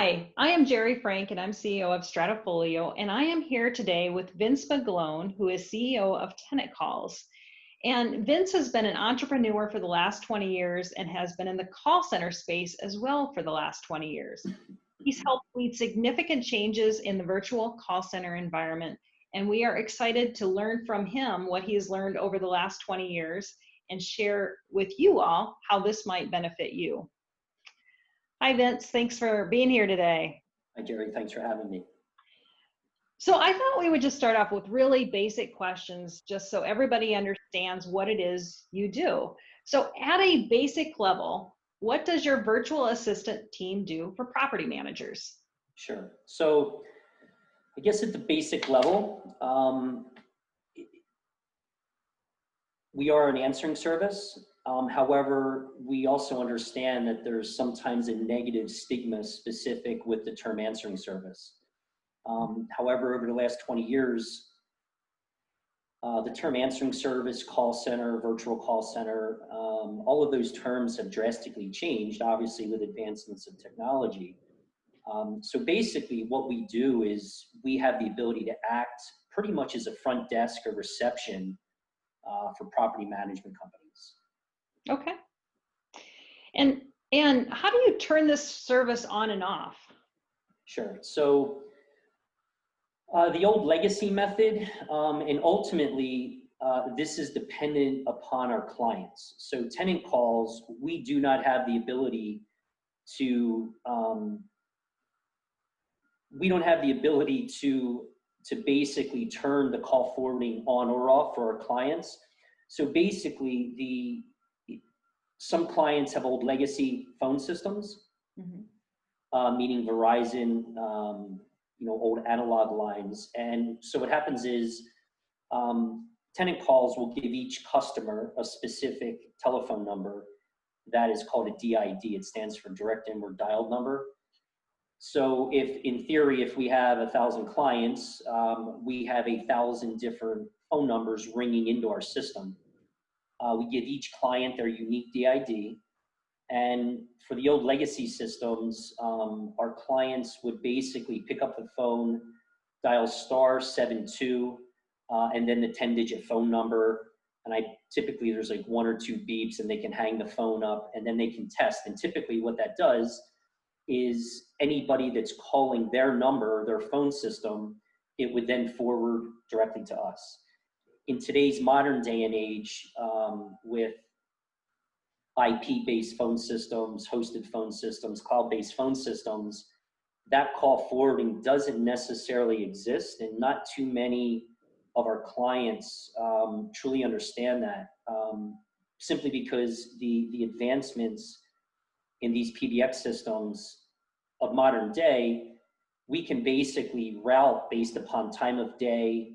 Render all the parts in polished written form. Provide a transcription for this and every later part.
Hi, I am Jerry Frank and I'm CEO of STRATAFOLIO, and I am here today with Vince McGlone, who is CEO of Tenant Calls. And Vince has been an entrepreneur for the last 20 years and has been in the call center space as well for the last 20 years. He's helped lead significant changes in the virtual call center environment, and we are excited to learn from him what he has learned over the last 20 years and share with you all how this might benefit you. Hi, Vince. Thanks for being here today. Hi, Jerry. Thanks for having me. So I thought we would just start off with really basic questions, just so everybody understands what it is you do. So at a basic level, what does your virtual assistant team do for property managers? Sure. So I guess at the basic level, we are an answering service. However, we also understand that there's sometimes a negative stigma specific with the term answering service. However, over the last 20 years, the term answering service, call center, virtual call center, all of those terms have drastically changed, obviously with advancements of technology. So basically what we do is we have the ability to act pretty much as a front desk or reception for property management companies. Okay. And how do you turn this service on and off? Sure. So the old legacy method, and ultimately this is dependent upon our clients. So tenant calls, we do not have the ability to, we don't have the ability to basically turn the call forwarding on or off for our clients. So basically some clients have old legacy phone systems, meaning Verizon, old analog lines. And so what happens is tenant calls will give each customer a specific telephone number that is called a DID. It stands for direct inward dialed number. So if, in theory, if we have 1,000 clients, we have 1,000 different phone numbers ringing into our system. We give each client their unique DID. And for the old legacy systems, our clients would basically pick up the phone, dial *72, and then the 10-digit phone number. And typically there's like 1 or 2 beeps and they can hang the phone up and then they can test. And typically what that does is anybody that's calling their number, their phone system, it would then forward directly to us. In today's modern day and age, with IP-based phone systems, hosted phone systems, cloud-based phone systems, that call forwarding doesn't necessarily exist, and not too many of our clients truly understand that, simply because the advancements in these PBX systems of modern day, we can basically route based upon time of day,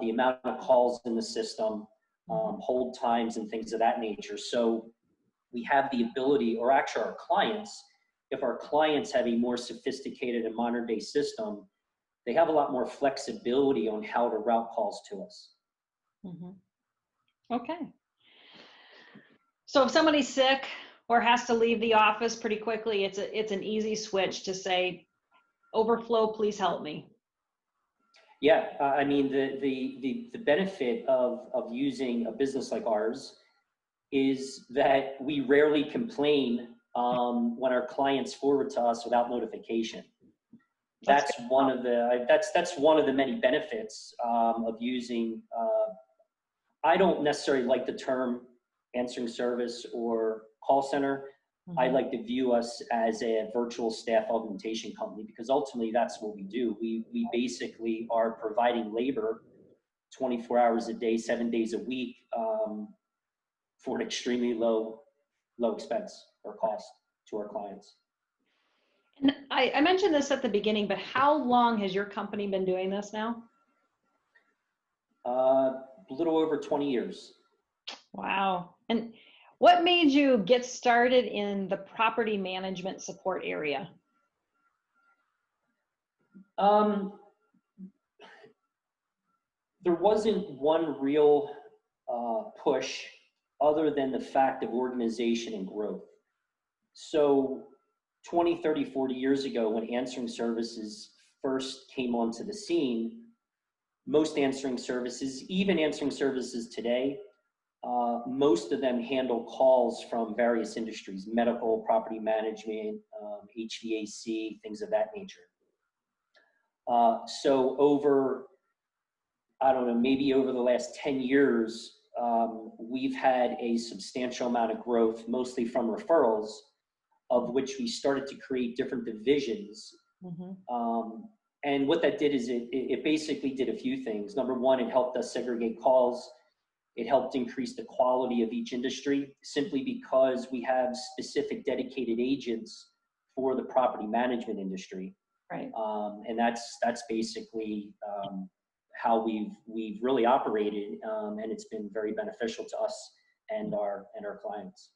the amount of calls in the system, hold times and things of that nature. So we have the ability, or actually our clients, if our clients have a more sophisticated and modern day system, they have a lot more flexibility on how to route calls to us. Okay. So if somebody's sick or has to leave the office pretty quickly, it's an easy switch to say, overflow, please help me. Yeah, I mean, the benefit of using a business like ours is that we rarely complain when our clients forward to us without notification. That's one of the many benefits of using. I don't necessarily like the term answering service or call center. I like to view us as a virtual staff augmentation company, because ultimately that's what we do. We basically are providing labor 24 hours a day, 7 days a week, for an extremely low expense or cost to our clients. And I mentioned this at the beginning, but how long has your company been doing this now? A little over 20 years. Wow. And what made you get started in the property management support area? There wasn't one real push other than the fact of organization and growth. So 20, 30, 40 years ago, when answering services first came onto the scene, most answering services, even answering services today, most of them handle calls from various industries: medical, property management, HVAC, things of that nature. So over, I don't know, maybe over the last 10 years, we've had a substantial amount of growth, mostly from referrals, of which we started to create different divisions. And what that did is it basically did a few things. Number one, it helped us segregate calls. It helped increase the quality of each industry, simply because we have specific dedicated agents for the property management industry. Right. And that's basically how we've really operated, and it's been very beneficial to us and our clients.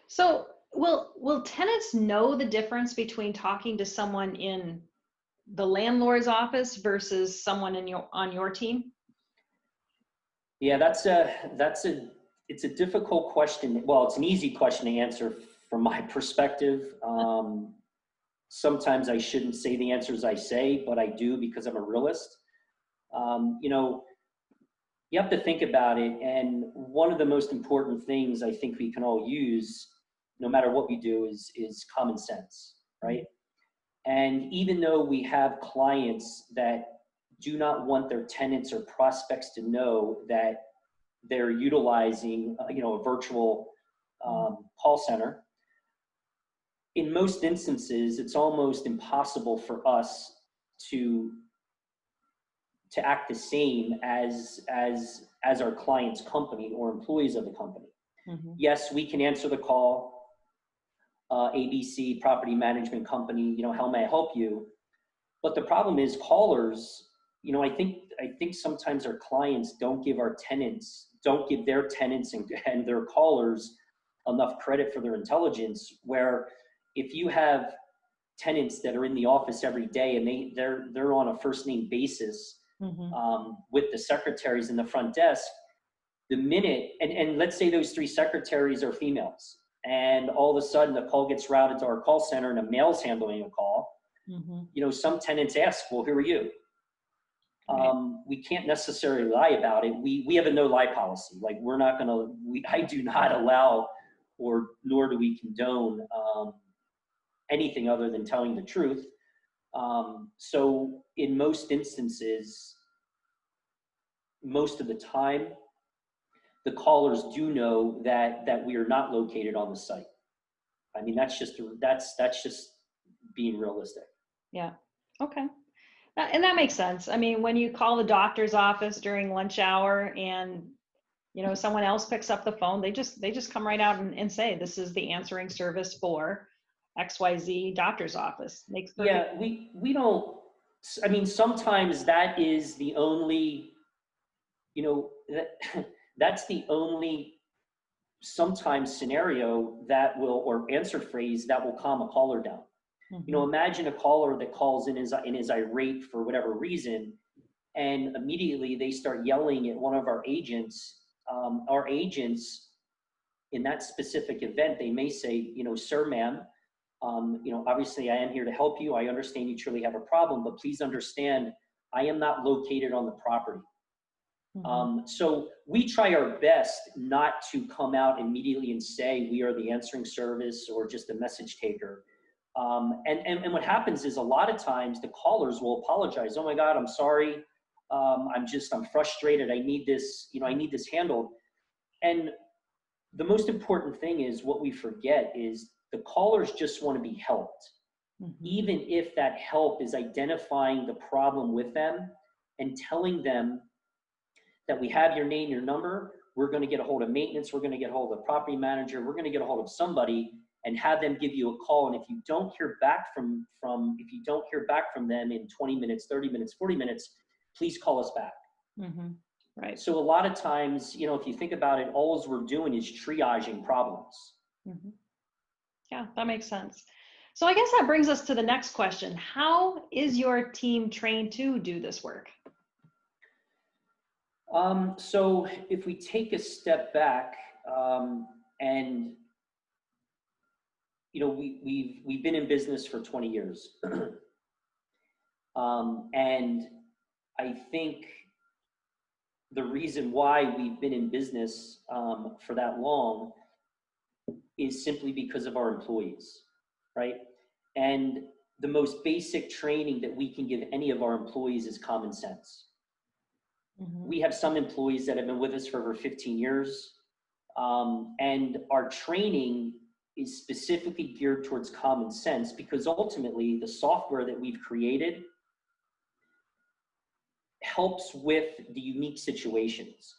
So will tenants know the difference between talking to someone in the landlord's office versus someone on your team? Yeah, it's a difficult question. Well, it's an easy question to answer from my perspective. Sometimes I shouldn't say the answers I say, but I do, because I'm a realist. You know, you have to think about it. And one of the most important things I think we can all use, no matter what we do, is common sense, right? And even though we have clients that do not want their tenants or prospects to know that they're utilizing, a virtual call center, in most instances, it's almost impossible for us to act the same as our client's company or employees of the company. Yes, we can answer the call. ABC property management company, how may I help you? But the problem is callers, I think sometimes our clients don't give their tenants and their callers enough credit for their intelligence, where if you have tenants that are in the office every day and they're on a first name basis with the secretaries in the front desk, the minute, and let's say those 3 secretaries are females, and all of a sudden the call gets routed to our call center and a male's handling a call, some tenants ask, well, who are you? We can't necessarily lie about it. We have a no lie policy. Like, I do not allow, nor do we condone anything other than telling the truth. So in most instances, most of the time, the callers do know that we are not located on the site. I mean, that's just being realistic. Yeah. Okay. And that makes sense. I mean, when you call the doctor's office during lunch hour and someone else picks up the phone, they just come right out and say, this is the answering service for XYZ doctor's office. Makes perfect sense. Yeah, we don't, I mean, sometimes that is the only, that's the only sometimes scenario that will, or answer phrase that will calm a caller down. Imagine a caller that calls in is irate for whatever reason, and immediately they start yelling at one of our agents. Our agents in that specific event, they may say, sir, ma'am, obviously I am here to help you. I understand you truly have a problem, but please understand, I am not located on the property. So we try our best not to come out immediately and say we are the answering service or just a message taker. And what happens is, a lot of times the callers will apologize. Oh my God, I'm sorry. I'm frustrated. I need this, I need this handled. And the most important thing is, what we forget is, the callers just want to be helped. Even if that help is identifying the problem with them and telling them that we have your name, your number, we're going to get a hold of maintenance, we're going to get a hold of the property manager, we're going to get a hold of somebody and have them give you a call. And if you don't hear back from them in 20 minutes, 30 minutes, 40 minutes, please call us back. Right. So a lot of times, if you think about it, all we're doing is triaging problems. Yeah, that makes sense. So I guess that brings us to the next question. How is your team trained to do this work? So if we take a step back, and we've been in business for 20 years. And I think the reason why we've been in business for that long is simply because of our employees, right? And the most basic training that we can give any of our employees is common sense. We have some employees that have been with us for over 15 years, and our training is specifically geared towards common sense, because ultimately the software that we've created helps with the unique situations.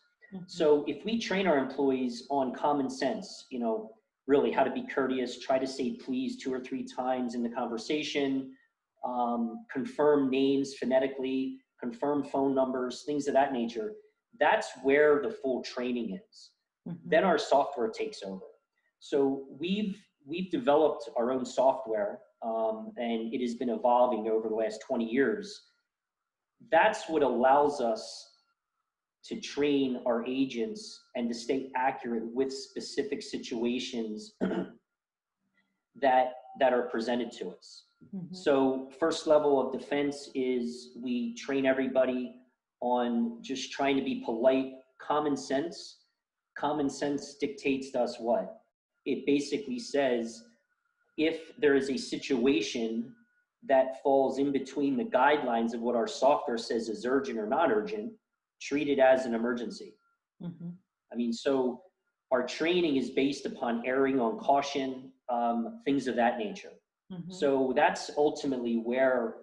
So if we train our employees on common sense, really how to be courteous, try to say please 2 or 3 times in the conversation, confirm names phonetically, confirm phone numbers, things of that nature, that's where the full training is. Then our software takes over. So we've developed our own software, and it has been evolving over the last 20 years. That's what allows us to train our agents and to stay accurate with specific situations that are presented to us. So first level of defense is we train everybody on just trying to be polite, common sense. Common sense dictates to us what? It basically says, if there is a situation that falls in between the guidelines of what our software says is urgent or not urgent, treat it as an emergency. I mean, so our training is based upon erring on caution, things of that nature. So that's ultimately where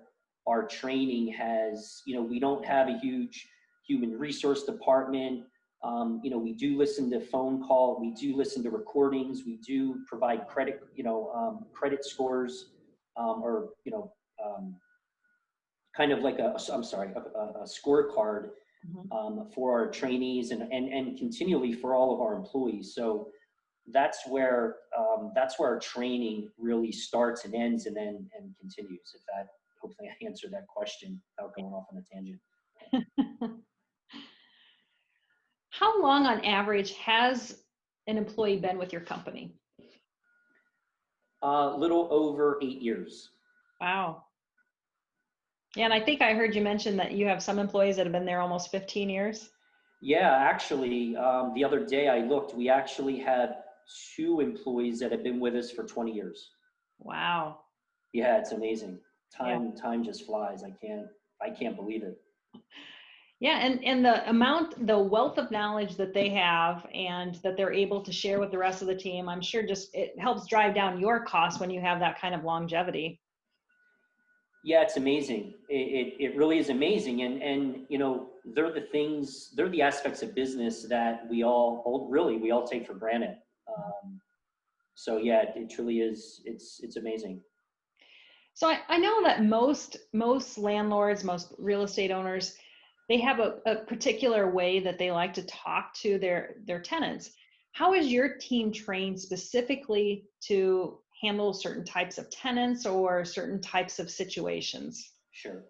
our training has, we don't have a huge human resource department. We do listen to phone call, we do listen to recordings, we do provide credit, credit scores, or, kind of like a scorecard for our trainees and continually for all of our employees. So that's where our training really starts and ends and continues. If that, hopefully I answered that question without going off on a tangent. How long on average has an employee been with your company? Little over 8 years. Wow. Yeah, and I think I heard you mention that you have some employees that have been there almost 15 years. Yeah, actually, the other day I looked, we actually have 2 employees that have been with us for 20 years. Wow. Yeah, it's amazing. Time just flies. I can't believe it. Yeah, and the wealth of knowledge that they have and that they're able to share with the rest of the team, I'm sure just it helps drive down your costs when you have that kind of longevity. Yeah, it's amazing. It really is amazing. And they're the aspects of business that we all take for granted. So yeah, it truly is. It's amazing. So I know that most landlords, most real estate owners, they have a particular way that they like to talk to their tenants. How is your team trained specifically to handle certain types of tenants or certain types of situations? Sure.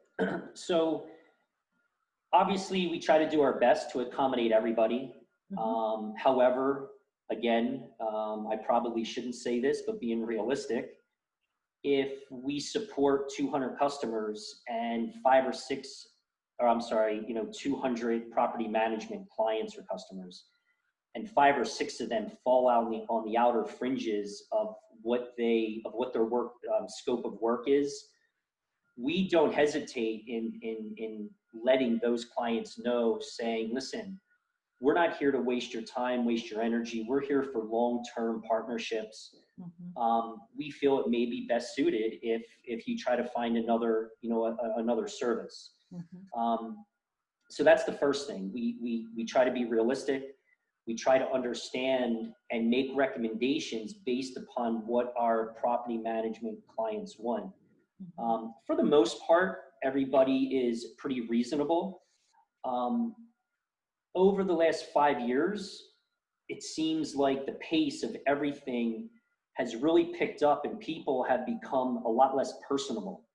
So obviously we try to do our best to accommodate everybody. However, again, I probably shouldn't say this, but being realistic, if we support 200 customers and 200 property management clients or customers, and 5 or 6 of them fall out on the outer fringes of what their work scope of work is, we don't hesitate in letting those clients know, saying, listen, we're not here to waste your time, waste your energy. We're here for long-term partnerships. We feel it may be best suited if you try to find another service. So that's the first thing. We try to be realistic. We try to understand and make recommendations based upon what our property management clients want. For the most part, everybody is pretty reasonable. Over the last 5 years, it seems like the pace of everything has really picked up and people have become a lot less personable,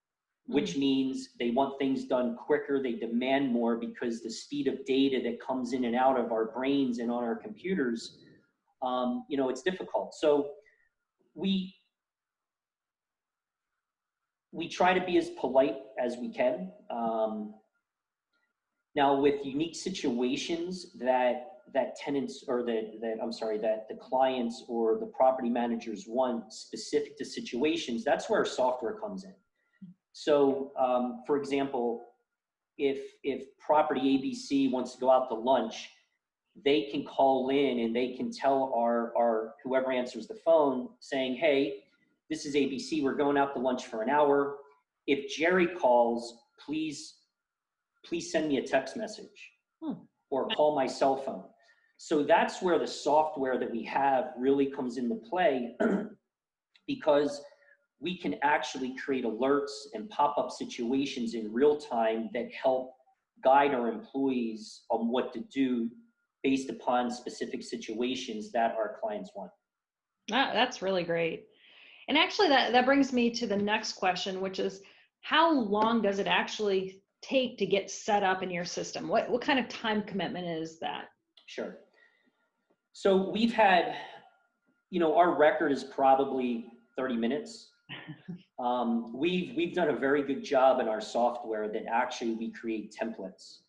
which means they want things done quicker. They demand more because the speed of data that comes in and out of our brains and on our computers, it's difficult. So we we try to be as polite as we can. Now, with unique situations that tenants or that the clients or the property managers want specific to situations, that's where software comes in. So, for example, if property ABC wants to go out to lunch, they can call in and they can tell our whoever answers the phone saying, hey, this is ABC, we're going out to lunch for an hour. If Jerry calls, please send me a text message or call my cell phone. So that's where the software that we have really comes into play because we can actually create alerts and pop-up situations in real time that help guide our employees on what to do based upon specific situations that our clients want. That's really great. And actually that brings me to the next question, which is how long does it actually take to get set up in your system? What kind of time commitment is that? Sure. So we've had, our record is probably 30 minutes. We've done a very good job in our software that actually we create templates.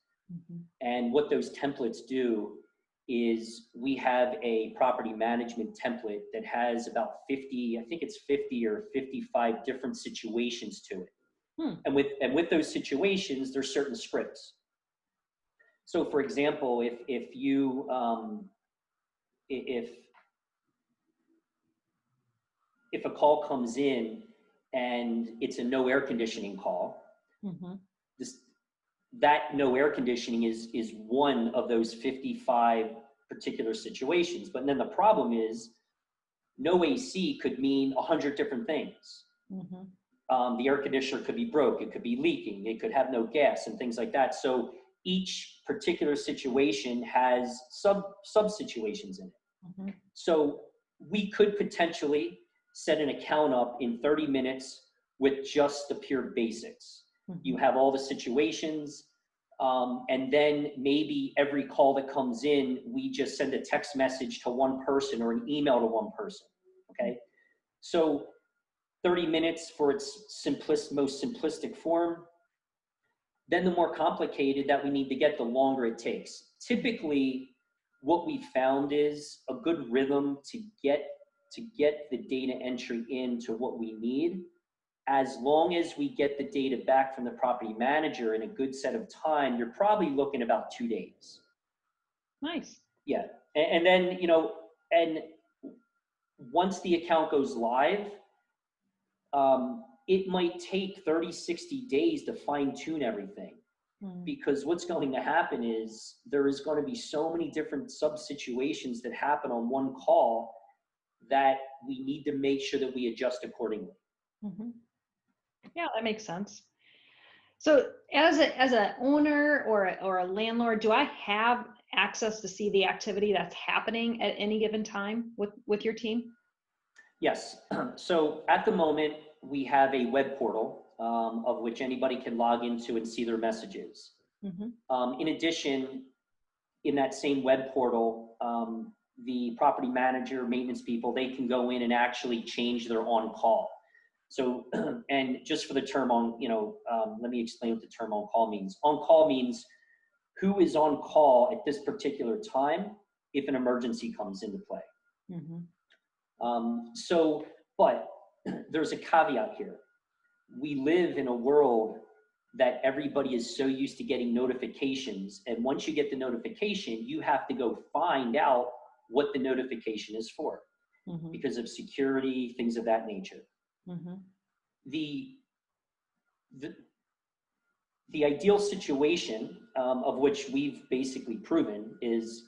And what those templates do is we have a property management template that has about 50 or 55 different situations to it. And with those situations, there's certain scripts. So for example, if a call comes in and it's a no air conditioning call, that no air conditioning is one of those 55 particular situations. But then the problem is no AC could mean 100 different things. The air conditioner could be broke, it could be leaking, it could have no gas and things like that. So each particular situation has sub situations in it. So we could potentially set an account up in 30 minutes with just the pure basics. You have all the situations, and then maybe every call that comes in, we just send a text message to one person or an email to one person, okay? So 30 minutes for its most simplistic form. Then the more complicated that we need to get, the longer it takes. Typically, what we found is a good rhythm to get the data entry into what we need. As long as we get the data back from the property manager in a good set of time, you're probably looking about 2 days. Nice. Yeah, and then, and once the account goes live, it might take 30, 60 days to fine tune everything. Because what's going to happen is there is going to be so many different sub situations that happen on one call that we need to make sure that we adjust accordingly. Yeah, that makes sense. So as a owner or a landlord, do I have access to see the activity that's happening at any given time with your team? Yes. So at the moment, we have a web portal of which anybody can log into and see their messages. In addition, in that same web portal, the property manager, maintenance people, they can go in and actually change their on-call. So, and just for the term let me explain what the term on-call means. On-call means who is on call at this particular time if an emergency comes into play. But there's a caveat here. We live in a world that everybody is so used to getting notifications. And once you get the notification, you have to go find out what the notification is for because of security, things of that nature. The ideal situation of which we've basically proven is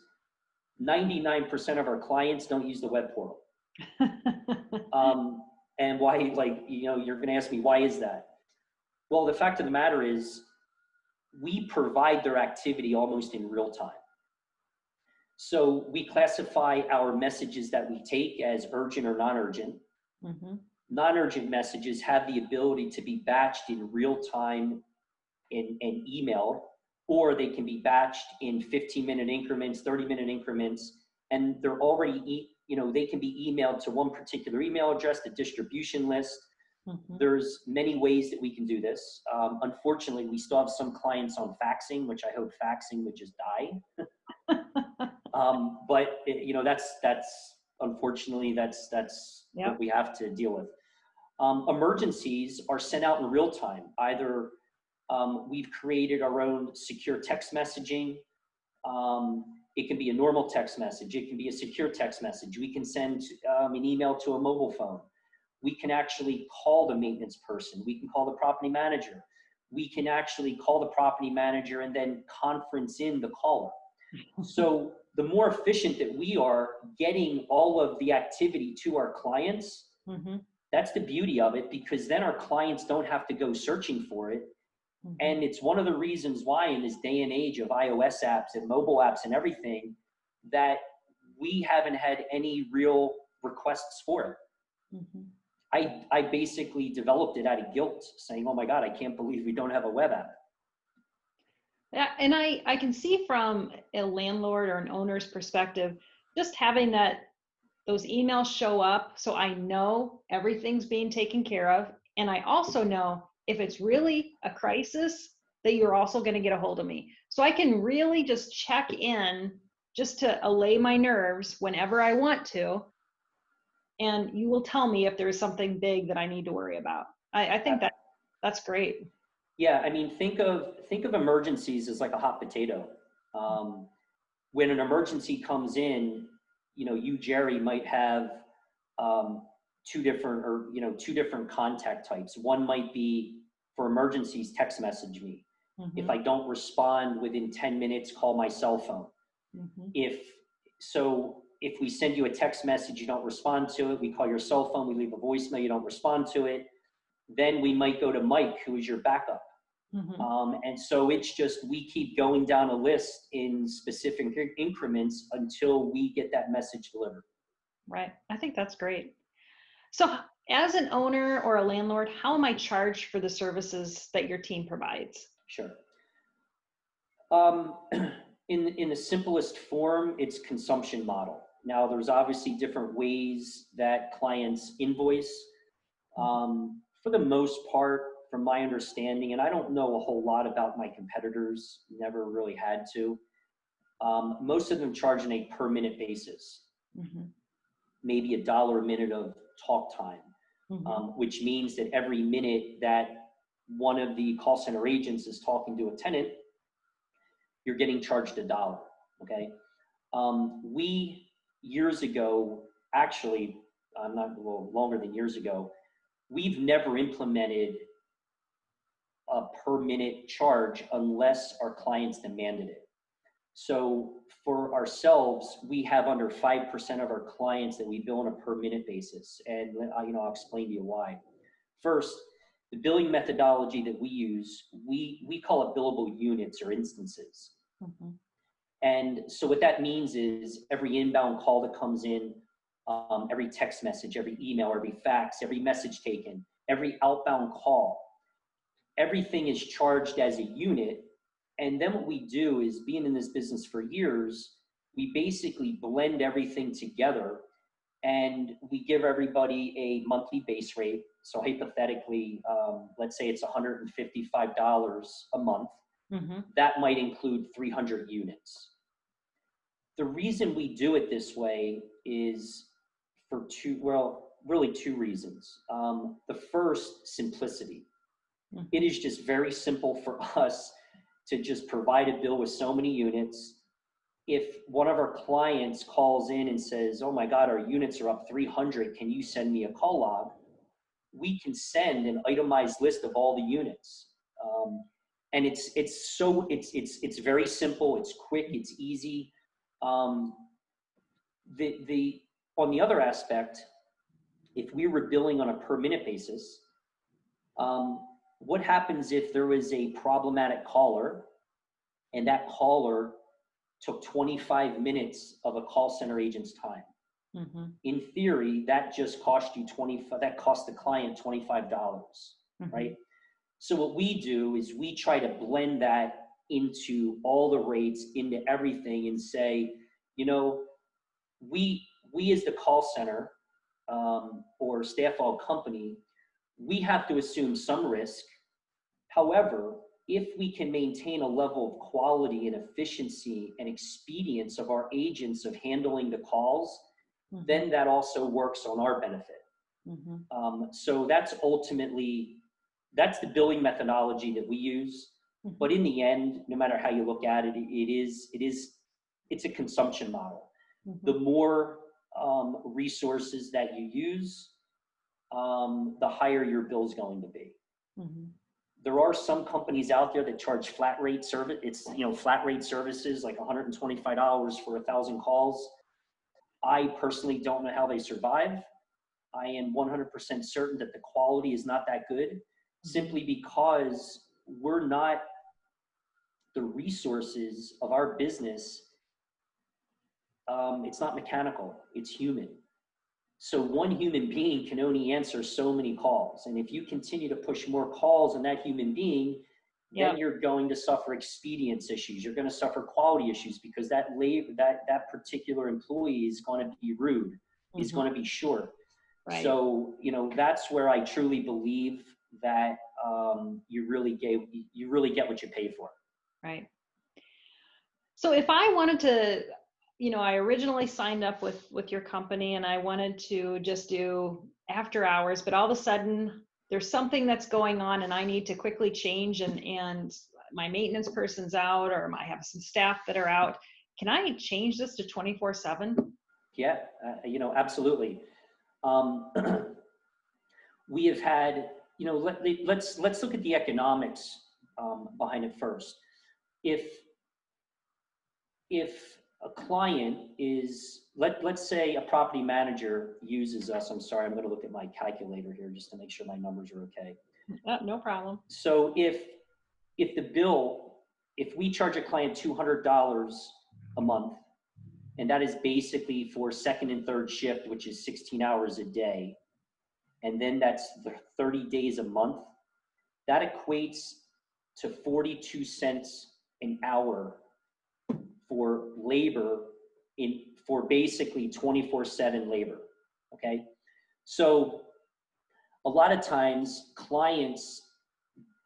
99% of our clients don't use the web portal. And why, you're going to ask me, why is that? Well, the fact of the matter is we provide their activity almost in real time. So we classify our messages that we take as urgent or non-urgent. Non-urgent messages have the ability to be batched in real time in email, or they can be batched in 15-minute increments, 30-minute increments, and they're already, they can be emailed to one particular email address, the distribution list. Mhm. There's many ways that we can do this. Unfortunately, we still have some clients on faxing, which I hope faxing would just die. But you know, that's unfortunately that's what Yep. we have to deal with. Emergencies are sent out in real time. Either we've created our own secure text messaging. It can be a normal text message. It can be a secure text message. We can send an email to a mobile phone. We can actually call the maintenance person. We can call the property manager. We can actually call the property manager and then conference in the caller. So the more efficient that we are getting all of the activity to our clients, Mhm. that's the beauty of it, because then our clients don't have to go searching for it. Mhm. And it's one of the reasons why in this day and age of iOS apps and mobile apps and everything, that we haven't had any real requests for it. Mhm. I basically developed it out of guilt, saying, oh my God, I can't believe we don't have a web app. Yeah, and I can see from a landlord or an owner's perspective, just having those emails show up so I know everything's being taken care of. And I also know if it's really a crisis that you're also going to get a hold of me. So I can really just check in just to allay my nerves whenever I want to. And you will tell me if there's something big that I need to worry about. I think that's great. Yeah, I mean, think of emergencies as like a hot potato. Um, when an emergency comes in, you know, you, Jerry, might have two different contact types. One might be for emergencies, text message me. If Mhm. I don't respond within 10 minutes, call my cell phone. Mhm. If we send you a text message, you don't respond to it, we call your cell phone, we leave a voicemail, you don't respond to it, then we might go to Mike, who is your backup. Mhm. And so it's just, we keep going down a list in specific increments until we get that message delivered. Right. I think that's great. So, as an owner or a landlord, how am I charged for the services that your team provides? Sure. Um, in the simplest form, it's consumption model. Now, there's obviously different ways that clients invoice. For the most part, from my understanding, and I don't know a whole lot about my competitors, never really had to, most of them charge on a per minute basis, Mm-hmm. maybe $1 a minute of talk time, Mm-hmm. which means that every minute that one of the call center agents is talking to a tenant, you're getting charged $1. Okay. We years ago, actually, not a little longer than years ago, we've never implemented a per minute charge unless our clients demanded it. So for ourselves, we have under 5% of our clients that we bill on a per minute basis. And I'll explain to you why. First, the billing methodology that we use, we call it billable units or instances. Mm-hmm. And so what that means is every inbound call that comes in, every text message, every email, every fax, every message taken, every outbound call, everything is charged as a unit. And then what we do is, being in this business for years, we basically blend everything together and we give everybody a monthly base rate. So hypothetically, let's say it's $155 a month. Mm-hmm. That might include 300 units. The reason we do it this way is for really two reasons. The first, simplicity. Mm-hmm. It is just very simple for us to just provide a bill with so many units. If one of our clients calls in and says, oh my God, our units are up 300, can you send me a call log? We can send an itemized list of all the units. And it's very simple, it's quick, it's easy. Um, on the other aspect, if we were billing on a per minute basis, what happens if there was a problematic caller and that caller took 25 minutes of a call center agent's time? Mm-hmm. In theory, that just cost you that cost the client $25, Mm-hmm. right? So what we do is we try to blend that into all the rates, into everything, and say, we as the call center or staff aug company, we have to assume some risk. However, if we can maintain a level of quality and efficiency and expedience of our agents of handling the calls, then that also works on our benefit. So that's ultimately, that's the billing methodology that we use. But in the end, no matter how you look at it, it's a consumption model. The more resources that you use, the higher your bill is going to be. There are some companies out there that charge flat rate service. It's, flat rate services like $125 for 1,000 calls. I personally don't know how they survive. I am 100% certain that the quality is not that good, simply because we're not, the resources of our business, it's not mechanical, it's human. So one human being can only answer so many calls. And if you continue to push more calls on that human being, then you're going to suffer expedience issues. You're going to suffer quality issues because that particular employee is going to be rude, is going to be short. Right. So, that's where I truly believe that you really get what you pay for. Right. So if I wanted to, I originally signed up with your company and I wanted to just do after hours, but all of a sudden there's something that's going on and I need to quickly change and my maintenance person's out, or I have some staff that are out. Can I change this to 24/7? Yeah, absolutely. We have had, let's look at the economics behind it first. If a client is, let's say a property manager uses us, I'm sorry, I'm going to look at my calculator here just to make sure my numbers are okay. No problem. So if we charge a client $200 a month, and that is basically for second and third shift, which is 16 hours a day, and then that's the 30 days a month, that equates to 42 cents an hour for labor for basically 24/7 labor. Okay. So a lot of times clients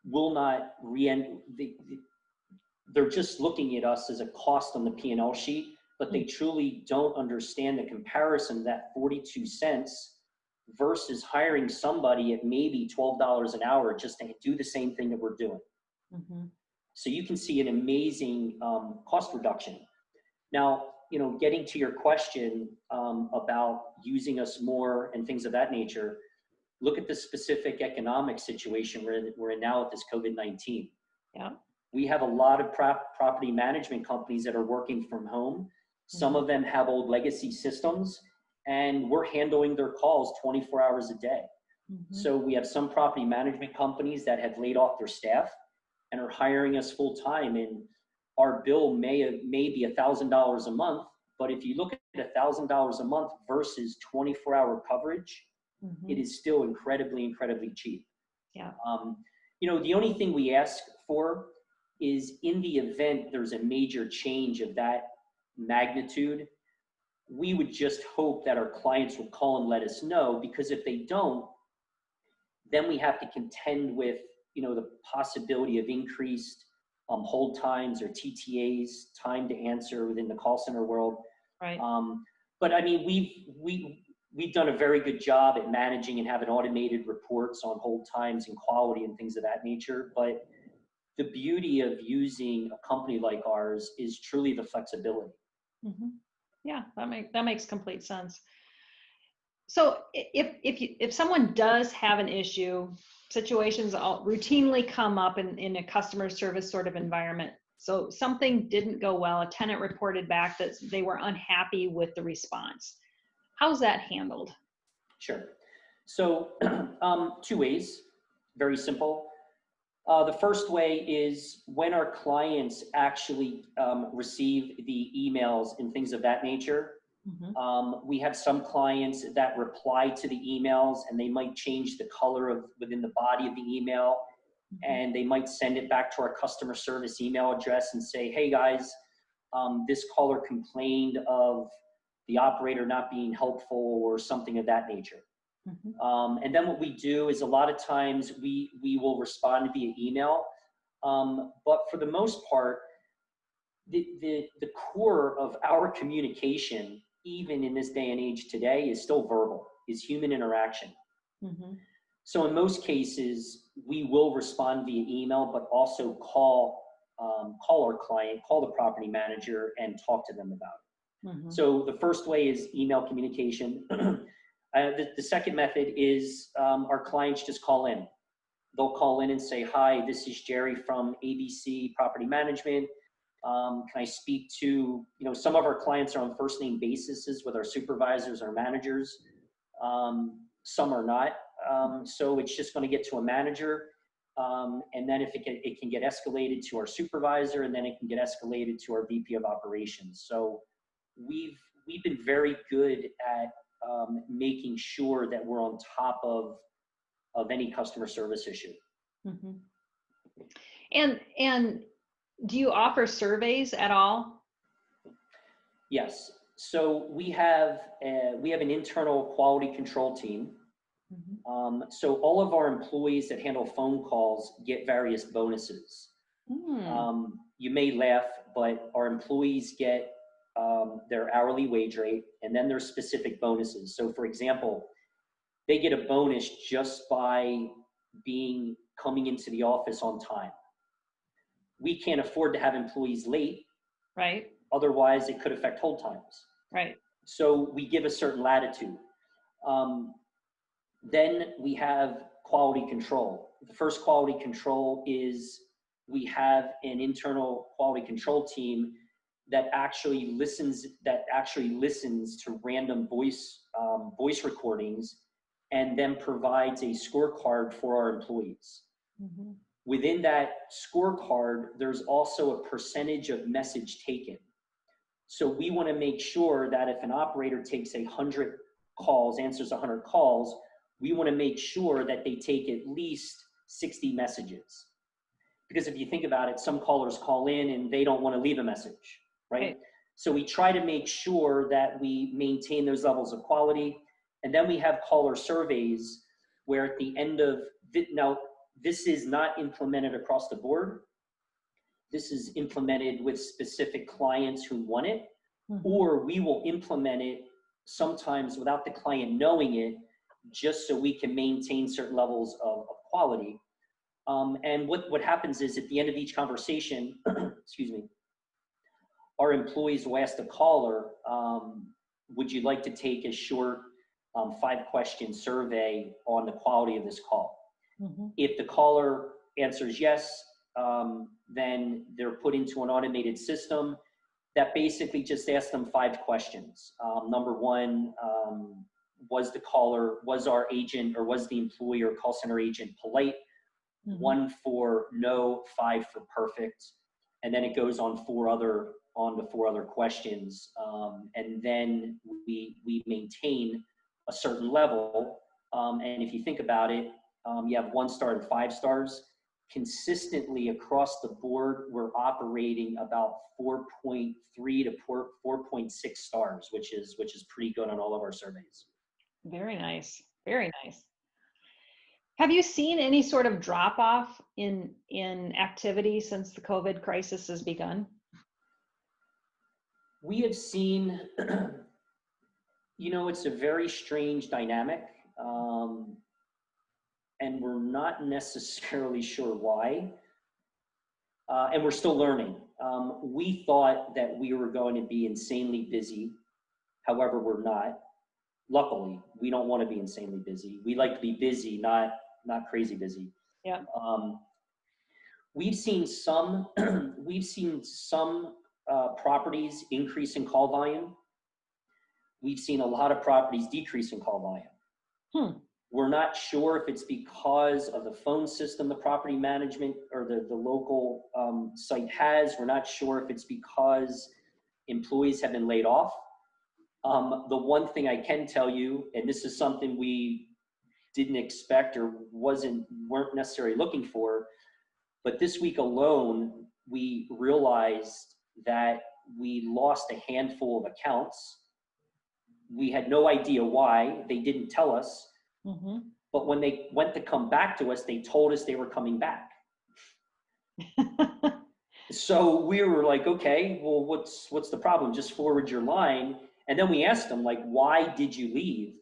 will not they're just looking at us as a cost on the P&L sheet, but they truly don't understand the comparison of that 42 cents versus hiring somebody at maybe $12 an hour just to do the same thing that we're doing. So you can see an amazing cost reduction. Now, getting to your question about using us more and things of that nature, look at the specific economic situation we're in now with this COVID-19. Yeah. We have a lot of property management companies that are working from home. Some of them have old legacy systems, and we're handling their calls 24 hours a day. So we have some property management companies that have laid off their staff and are hiring us full time, and our bill may be $1,000 a month, but if you look at $1,000 a month versus 24-hour coverage, it is still incredibly cheap. Yeah. The only thing we ask for is, in the event there's a major change of that magnitude, we would just hope that our clients will call and let us know, because if they don't, then we have to contend with the possibility of increased hold times or TTAs, time to answer, within the call center world. Right. But I mean, we've done a very good job at managing and having automated reports on hold times and quality and things of that nature. But the beauty of using a company like ours is truly the flexibility. Yeah, that makes complete sense. So if someone does have an issue, situations routinely come up in a customer service sort of environment. So something didn't go well, a tenant reported back that they were unhappy with the response. How's that handled? Sure. So two ways, very simple. The first way is when our clients actually receive the emails and things of that nature. We have some clients that reply to the emails, and they might change the color within the body of the email, and they might send it back to our customer service email address and say, hey guys, this caller complained of the operator not being helpful or something of that nature. And then what we do is a lot of times we will respond via email. But for the most part, the core of our communication, even in this day and age today, is still verbal, is human interaction. So in most cases, we will respond via email, but also call our client, call the property manager, and talk to them about it. So the first way is email communication. The second method is our clients just call in. They'll call in and say, "Hi, this is Jerry from ABC Property Management. Can I speak to," some of our clients are on first name basis with our supervisors or managers. Some are not. So it's just going to get to a manager. And then if it can get escalated to our supervisor, and then it can get escalated to our VP of operations. So we've been very good at making sure that we're on top of any customer service issue. And do you offer surveys at all? Yes. So we have an internal quality control team. So all of our employees that handle phone calls get various bonuses. You may laugh, but our employees get their hourly wage rate, and then there's specific bonuses. So for example, they get a bonus just by coming into the office on time. We can't afford to have employees late. Right. Otherwise, it could affect hold times. Right. So we give a certain latitude. Then we have quality control. The first quality control is we have an internal quality control team that actually listens to random voice recordings, and then provides a scorecard for our employees. Within that scorecard, there's also a percentage of message taken. So we want to make sure that if an operator takes 100 calls, answers 100 calls, we want to make sure that they take at least 60 messages. Because if you think about it, some callers call in and they don't want to leave a message, right? So we try to make sure that we maintain those levels of quality. And then we have caller surveys where at the end of now, this is not implemented across the board. This is implemented with specific clients who want it, or we will implement it sometimes without the client knowing it, just so we can maintain certain levels of quality. And what happens is at the end of each conversation, excuse me, our employees will ask the caller, would you like to take a short 5-question survey on the quality of this call? If the caller answers yes, then they're put into an automated system that basically just asks them 5 questions. Number one, was our agent, or was the employee or call center agent polite? 1 for no, 5 for perfect. And then it goes on to 4 other questions. And then we maintain a certain level. And if you think about it, you have 1 star and 5 stars. Consistently across the board, we're operating about 4.3 to 4.6 stars, which is pretty good on all of our surveys. Very nice. Very nice. Have you seen any sort of drop off in activity since the COVID crisis has begun? We have seen, it's a very strange dynamic. And we're not necessarily sure why. And we're still learning. We thought that we were going to be insanely busy. However, we're not. Luckily, we don't want to be insanely busy. We like to be busy, not crazy busy. Yeah. We've seen some properties increase in call volume. We've seen a lot of properties decrease in call volume. We're not sure if it's because of the phone system the property management or the local site has. We're not sure if it's because employees have been laid off. The one thing I can tell you, and this is something we didn't expect or weren't necessarily looking for, but this week alone, we realized that we lost a handful of accounts. We had no idea why. They didn't tell us. Mm-hmm. But when they went to come back to us, they told us they were coming back. So we were like, okay, well, what's the problem? Just forward your line. And then we asked them, like, why did you leave?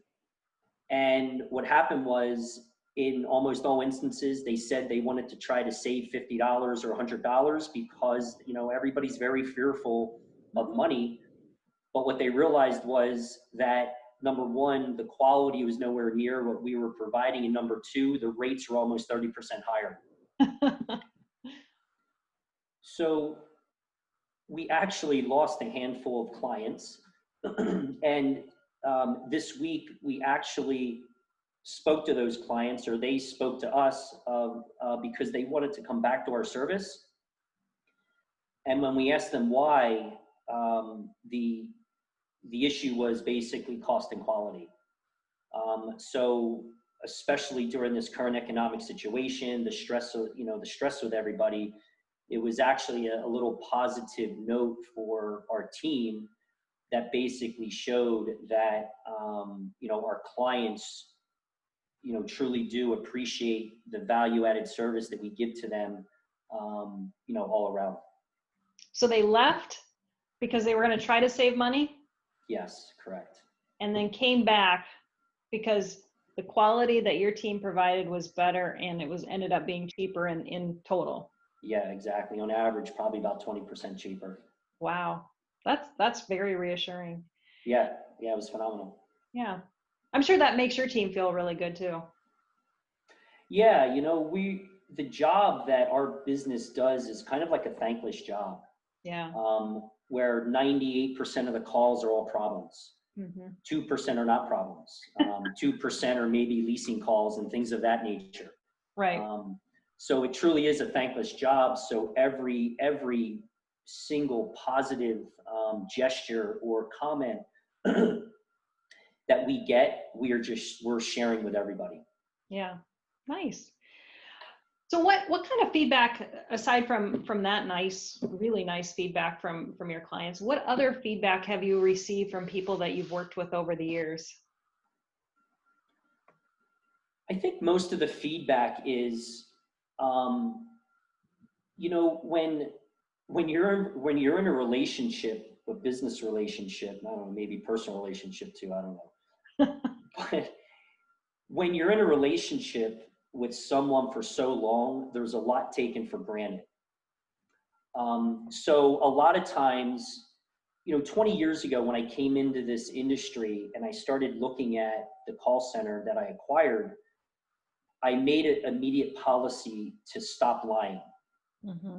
And what happened was, in almost all instances, they said they wanted to try to save $50 or $100 because, you know, everybody's very fearful of money. But what they realized was that, number one, the quality was nowhere near what we were providing. And number two, the rates were almost 30% higher. So we actually lost a handful of clients. And this week, we actually spoke to those clients, or they spoke to us because they wanted to come back to our service. And when we asked them why, the issue was basically cost and quality. So especially during this current economic situation, the stress with everybody, it was actually a little positive note for our team that basically showed that, our clients, truly do appreciate the value added service that we give to them, all around. So they left because they were going to try to save money? Yes, correct. And then came back because the quality that your team provided was better, and it ended up being cheaper in total. Yeah, exactly. On average, probably about 20% cheaper. Wow. That's very reassuring. Yeah, it was phenomenal. Yeah. I'm sure that makes your team feel really good too. Yeah, the job that our business does is kind of like a thankless job. Yeah. Where 98% of the calls are all problems. Mm-hmm. 2% are not problems. 2% are maybe leasing calls and things of that nature. Right. So it truly is a thankless job. So every single positive gesture or comment that we get, we're sharing with everybody. Yeah. Nice. So what kind of feedback, aside from that really nice feedback from your clients, what other feedback have you received from people that you've worked with over the years? I think most of the feedback is, when you're in a relationship, a business relationship, I don't know, maybe personal relationship too, I don't know. But when you're in a relationship with someone for so long, there's a lot taken for granted. So a lot of times, 20 years ago when I came into this industry and I started looking at the call center that I acquired, I made it immediate policy to stop lying. Mm-hmm.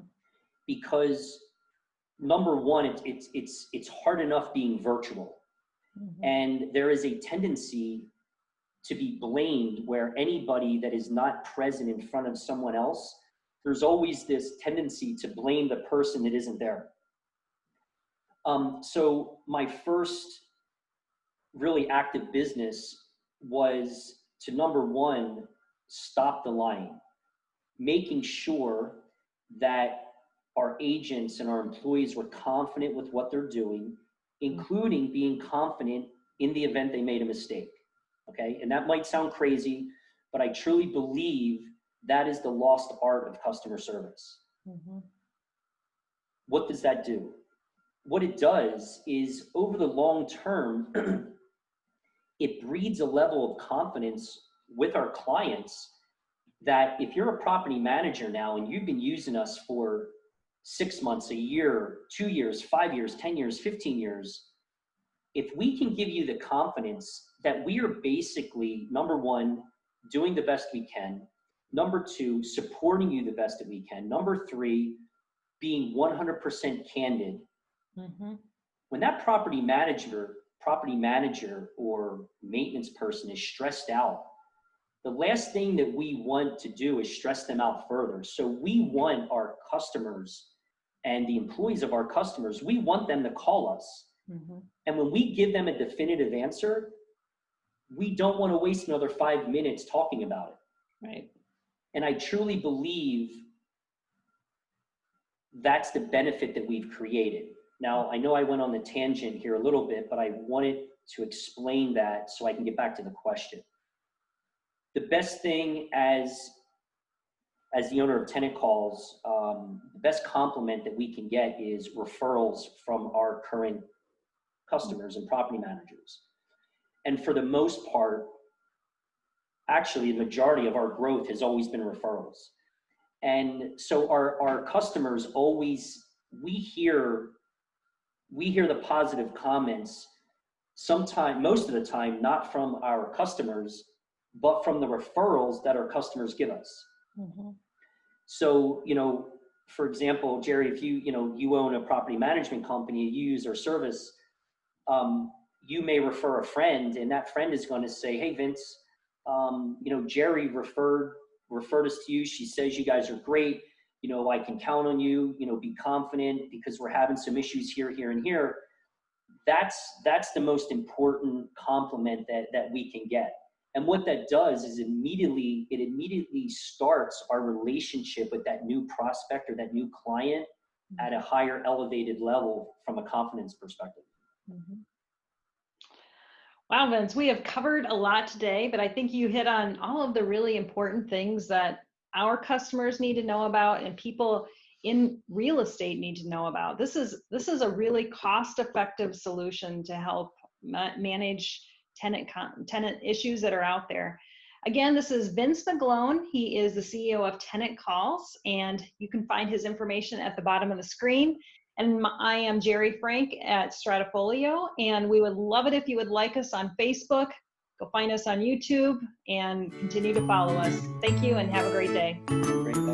Because number one, it's hard enough being virtual. Mm-hmm. And there is a tendency to be blamed where anybody that is not present in front of someone else, there's always this tendency to blame the person that isn't there. So my first really active business was to, number one, stop the lying, making sure that our agents and our employees were confident with what they're doing, including being confident in the event they made a mistake. Okay, and that might sound crazy, but I truly believe that is the lost art of customer service. Mm-hmm. What does that do? What it does is, over the long term, it breeds a level of confidence with our clients that if you're a property manager now and you've been using us for 6 months, a year, 2 years, 5 years, 10 years, 15 years, if we can give you the confidence that we are basically, number one, doing the best we can, number two, supporting you the best that we can, number three, being 100% candid. Mm-hmm. When that property manager or maintenance person is stressed out, the last thing that we want to do is stress them out further. So we want our customers and the employees of our customers, we want them to call us. Mm-hmm. And when we give them a definitive answer, we don't want to waste another 5 minutes talking about it. Right. And I truly believe that's the benefit that we've created. Now, I know I went on the tangent here a little bit, but I wanted to explain that so I can get back to the question. the best thing as the owner of tenant calls, the best compliment that we can get is referrals from our current customers and property managers. And for the most part, actually, the majority of our growth has always been referrals. And so our customers always, we hear the positive comments, sometimes, most of the time, not from our customers, but from the referrals that our customers give us. Mm-hmm. So, for example, Jerry, if you own a property management company, you use our service, you may refer a friend, and that friend is going to say, hey, Vince, Jerry referred us to you. She says you guys are great. I can count on you, be confident because we're having some issues here, and here. That's the most important compliment that we can get. And what that does is it immediately starts our relationship with that new prospect or that new client at a higher elevated level from a confidence perspective. Mm-hmm. Wow, Vince, we have covered a lot today, but I think you hit on all of the really important things that our customers need to know about and people in real estate need to know about. This is a really cost-effective solution to help manage tenant issues that are out there. Again, this is Vince McGlone. He is the CEO of Tenant Calls, and you can find his information at the bottom of the screen. And I am Jerry Frank at STRATAFOLIO, and we would love it if you would like us on Facebook, go find us on YouTube, and continue to follow us. Thank you, and have a great day. Great.